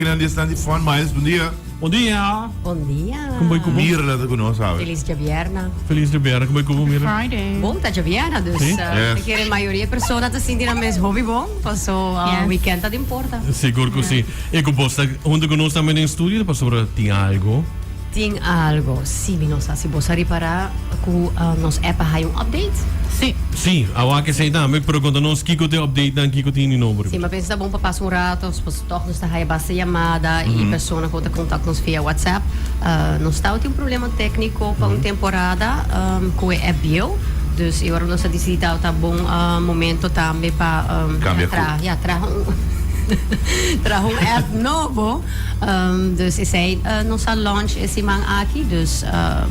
Di Fun Miles, bom dia. Bom dia. Bom dia. Como vai com Mira dat ik nog sabe. Feliz dia vierna. Feliz de Berg, como vai com Mira? Friday. Bom, tá dia vierna, dus Sim. Yes. a maioria das pessoas está sentindo mesmo hobby bom, passou Yes. weekend tá de importa. Seguro que sim. E com você, onde que nós estamos em estúdio, para sobre tem algo? Tem algo, sim, não sei se você reparar que nos app há update. Sim. Sim, a que sei também, pero quando nós kiko te update, dan kiko tem número. Sim, mas pensa tá bom para passar rato, se você toca, nos tá aí basta chamada e pessoa que contato nos via WhatsApp. Nós está tem problema técnico para uma temporada com o app bio. Dus agora nós decidimos tá bom momento também para trazer um app novo. Dus ik zei, nossa launch esse man aqui. Dus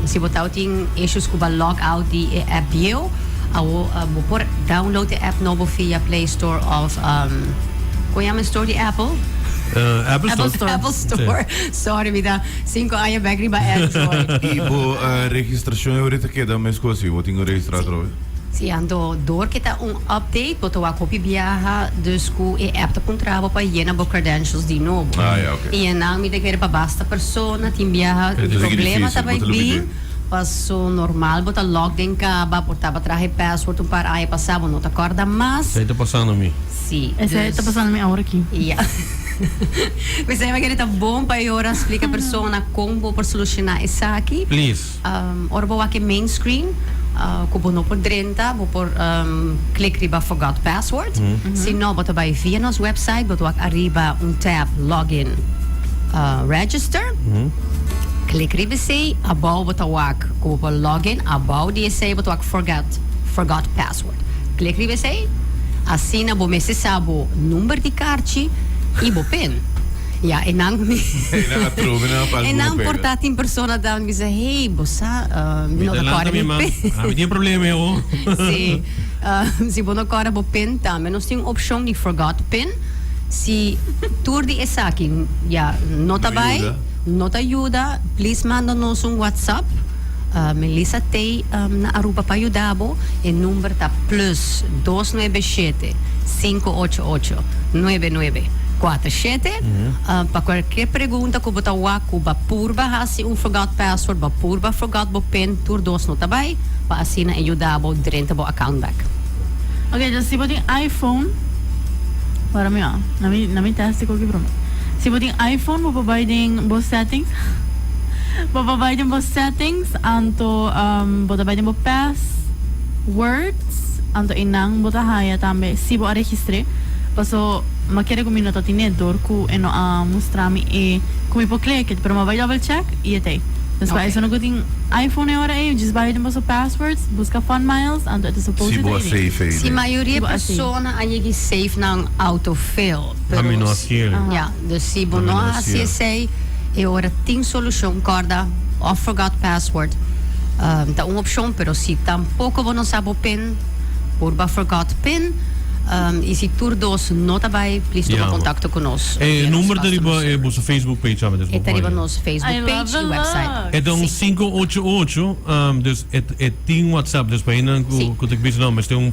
se botar tem issues com o logout die app bio, vou por download the app novo via Play Store of qual é a store de Apple? Apple Store. Sorry, me dá 5 anos back riba Android. E bo registração eu rita que dá mais coisa, eu tenho registrado. Sim, ando door kita update, botou a copy biaha, dus ku e app te contravo pa yena bo credentials di novo. Ah, ja, oké. E nang mi de querer pa basta persona, tim biaha, Dus problema difícil, tava botar bem. no Passo normal, bota login in ka, ba portava traje password, para aí passava, não te acorda mais. Sei tá passando a mim. Sim. Esse está passando a minha hora aqui. Yeah. Mas aí vai tá bom para eu explicar a persona como por solucionar isso aqui. Please. Ora vou aqui main screen. Kubo no por 30, vou por click riba forgot password. Se não, bota vai via nosso website, bota arriba tab login register. Click riba say, above bota wak kubo por login, above di say bota wak forgot password. Click riba say, assina bo messe sabo número de carte e bo pin. Ja, en dan en dan portat in persona dan mi zei, hey, bossa, mi no Adelante, mi man. Não tem problema, eu. Sim. Se você não quer o PIN, também nós temos opção de forgot PIN. Se tudo essa aqui, já, nota vai, nota ajuda, please manda-nos WhatsApp. Melissa tem na Aruba para ajudar, e número tá plus 297 588 9947. Para qualquer pergunta que você tenha, purba hasi forgot password, purba forgot bo PIN, tur dos nota vai, para assim ajudar dentro do account back. Ok, então se você tem iPhone, para mim, na minha teste que eu quero. Se você tem iPhone, vou providing both settings. Vou providing both settings, anto vou providing both passwords, anto inang vou haya também. Se vou registre, paso makere ko minuto tinedor ko eno mostrami e kung ipo-click it, pero mabay double check e ete. Mas okay. Isso no good iPhone agora é, just buy them also passwords, busca Fun Miles, ando ito supposed to be safe. Se maioria persona ayegi safe ng autofill. Pero no aquilo. Ja, dus se bono assim sei, e ora tem solução corda of forgot password. Tá uma opção, pero se tampouco você não sabe o PIN, por forgot PIN. E se turdos não vai, please toma contato conosco. E o número deriva é nosso Facebook page, sabe? E deriva nosso Facebook page e website. É um 588, dus tem WhatsApp, dus para ainda que eu tenho não, mas tem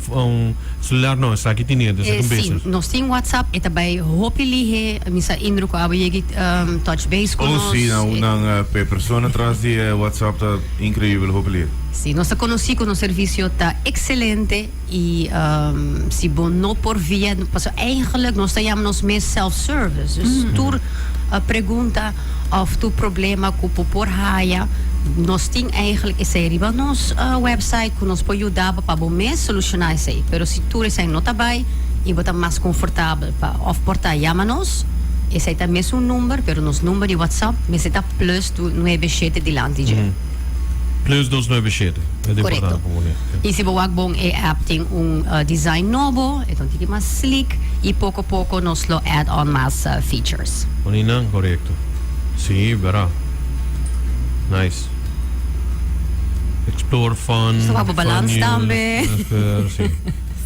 celular não, está aqui tinha, dus é business. Sim, nós temos WhatsApp, e também hopili misa indruk abo yegi touch base conosco. Sim, não per persona atrás de WhatsApp tá incrível, hopili. Sim, nós conhecemos que o serviço está excelente e se bom não por via, eigenlijk nós temos meer self-service. Dus tu pergunta of tu problema com o por haia, nós temos eigenlijk esse riba nos website que nos pode ajudar para o mês solucionar isso aí. Pero se tu esse não está bem e você mais confortável para of portar chama-nos, esse aí também é número, pero nos número de WhatsApp, mas está plus 97 de lantige. Plus 297. Correto. E se você bom é app tem design novo, então tem mais slick e pouco a pouco nos lo add on mais features. Não, correto. Sim, verá. Nice. Explore fun. Só para balance também.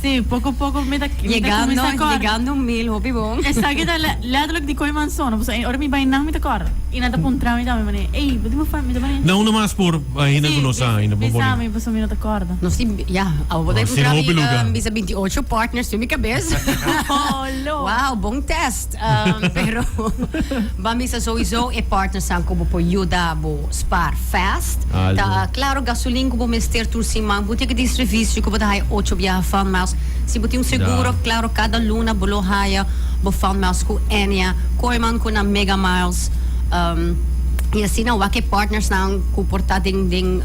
Sí, poco a poco me Llegando 1000, hopi bom. Esa kita letterlijk die kooi man sono. Pues ahora mi vai nang mi takor. Ina ta puntra mi dami mane. Ey, budi mo fa mi dami. Não, não mais por ainda que não sai, ainda bom. Bisa mi pues mi not acorda. No, ako ba tayo sino hopi lugar? bisa 28 partners, yung cabeça. Oh, lo. Wow, bom test. Pero, bambisa sowieso e partners ang kubo po yuda bo spar fast. Claro, gasolina kubo mester tursimang, buti ka di serviço kubo dahay 8 biya fan miles. Se buti um seguro, claro, cada luna bolo haya bo fan miles ku enya, koiman ku na mega miles. E assim não, wake partners não comportar ding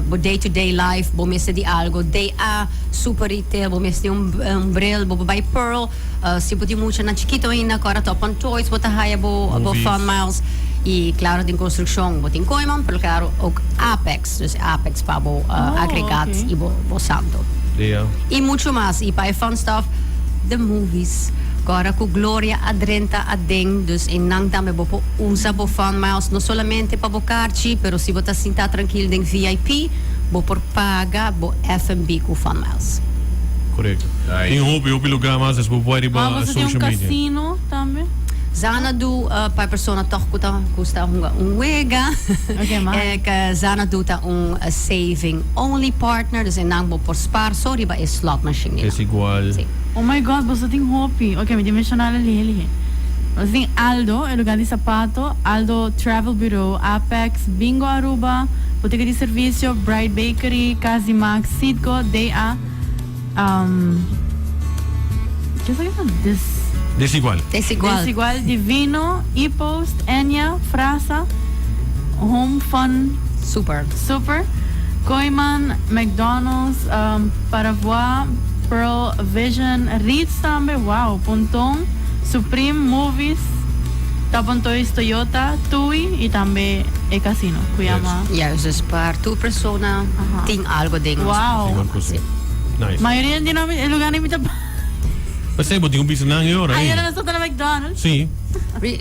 bo day to day life, bo messe di algo, day a super retail, bo messe di bril, bo by pearl, se buti muito na chiquito ainda, agora top on toys, bo haya bo fan miles. E claro, de construção, bo tem coiman, pero claro, ook Apex, dus Apex pa bo agregados e bo santo. Yeah. E muito mais, e para fun stuff, the movies. Agora com Gloria Adrenta Adeng, dus em nang dame bo usa bo fan miles, não solamente para bo carci, pero se você sentar tranquilo em VIP, bo por paga bo FMB com fan miles. Correto. Tem hopi lugar mais, es bo pode ba Você tem social media. casino também? Zana do para persona toch custa wega. Okay, ma. Que Zana do ta saving only partner, dus em nang bo por spar, sorry ba is slot machine. Es igual. Sim. Oh my God, você tem hopi. Ok, me dimensionar ali. Você tem Aldo, é lugar de sapato, Aldo Travel Bureau, Apex, Bingo Aruba, Boteca de Serviço, Bright Bakery, Casimax, Sidco, DA, que é isso? Desigual. Desigual. Divino, E-Post, Enya, Frasa, Home Fun, Super. Koiman, McDonald's, Paravois, Pearl Vision, Ritz também, wow, Pontong, Supreme Movies, Tapon Toys Toyota, TUI e também e Casino, Kuyama. Dus para tu persona tem algo dentro. Wow. Nice. Maioria de nome é lugar nem me tapa. Mas é, tem business na hora. Aí era só na McDonald's. Sim.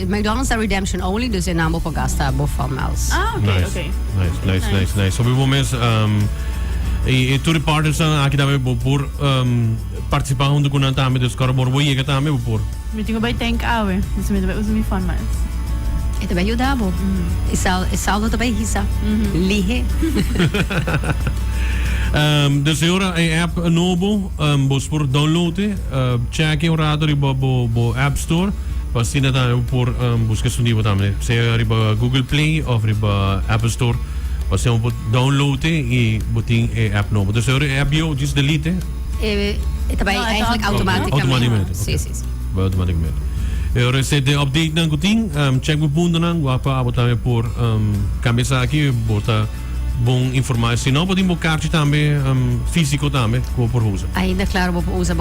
McDonald's é redemption only, dus in namo pagasta bo fan miles. Ah, ok. Nice. Sobre o momento, e tu partners aqui também por participar junto com a também dos caras por boia que também por. Me tenho bem tank awe, isso me usa me fan miles. E também ajudava. E saldo também risa. Lihe. Dus agora a app novo, vos por download, check o radar bo App Store, para se ainda por buscar sunível também, seja riba Google Play ou riba Apple Store, para se download e botin a app novo. Dus agora a app eu diz delete. E também eigenlijk automaticamente. Sim. Automaticamente. Agora se de update nang kuting, check o punto nang, wapa também por cabeça aqui, bota bom informação, não podemos cartão também físico também como por usa. Ainda claro usa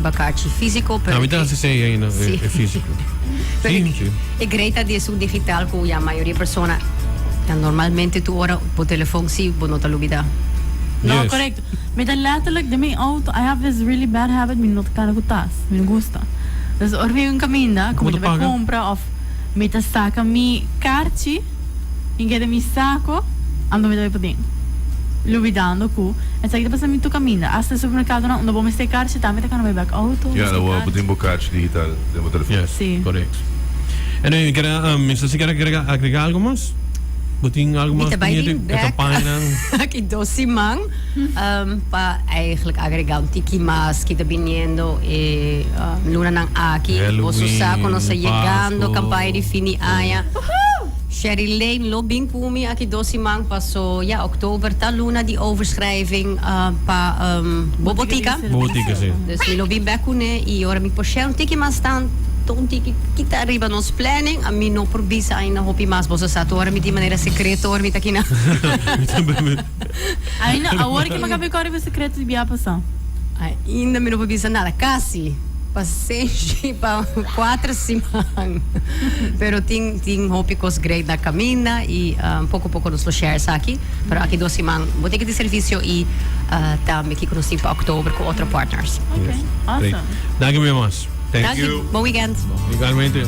bacarte físico, pero também tá se sei ainda é físico. Sim. É greita de su digital que a maioria persona normalmente tu ora por telefone sim, por nota lubida. No, correcto. Met een letterlijk de mijn auto, I have this really bad habit, me not kan gutas, me gusta. Dus orvi un caminda, como te vai compra of me ta saca mi carci, in que de mi saco, ando me deve poder. Lubidando cu, e sai que passa mi tu caminda, hasta supermercado não, não vou me ter carci, tá me tá canal back auto. Ja, dan podemos cartão digital, temos telefone. Yes, sim. Correto. E aí, se quer agregar algo mais? Boting algo mais? Aqui dosimang pa eigenlijk agregar tiki mas kita viniendo luna ng aki oso sako no sa llegando campaña de fini aya Sherry Lane lobbying pumi aqui dosimang paso oktober ta luna die overschrijving pa bobotica sim. Dus mi lobbying bekune e ora mi pochel tiki mas staan tonti kita arriba nos planning a mi no probisa ainda hopi mas bosa sa to ora mi di maneira secreta ora mi ta kina ainda a hora que magabi ko arriba secreto de bia passar ainda mi no probisa nada quase passei pa 4 semanas pero ting hopi cos great na caminha e pouco nos share sa aqui pero aqui 2 semanas boteca de serviço e também que conheci para outubro com outros partners. Okay, awesome. Dank je weer, mas. Thank you. Bom weekend. Igualmente.